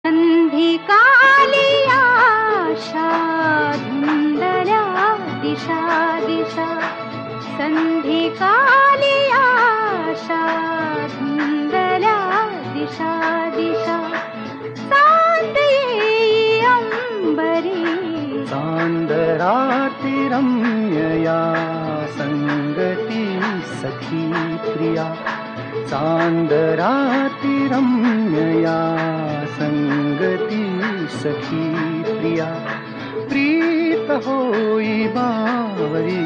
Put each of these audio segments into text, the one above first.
संधिकाली आशा धुंदल्या दिशा दिशा, संधिकाली आशा धुंदल्या दिशा दिशा, सांत येई अंबरी चांदराती रम्यया संगती सखी प्रिया, चांदराती रम्यया संगती सखी प्रिया, प्रीत होई बावरी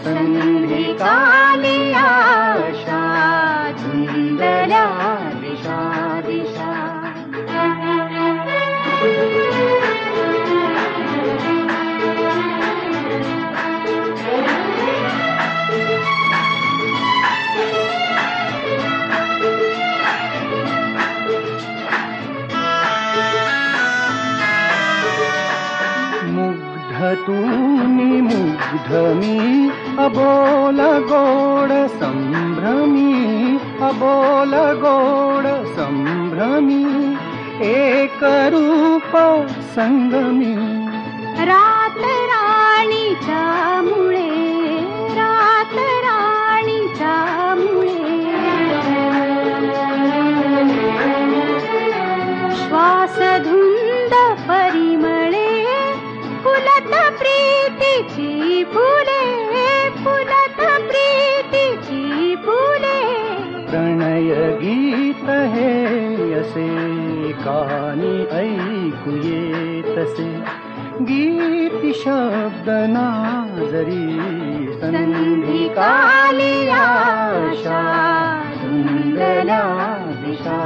संधिकाली आशा धुंदल्या दिशा दिशा. तूनी मुग्ध मी अबोल गोड संभ्रमी, अबोल गोड संभ्रमी, एक रूप संगमी. रात राणीच्या मुळे, रात राणीच्या मुळे, श्वास धुंद परिमळे, फुलत प्रीतीची फुले, फुलत प्रीतीची फुले. प्रणय गीत हे असे कानी ऐकू येतसे, गीती शब्द नाजरी संधिकाली आशा धुंदल्या दिशा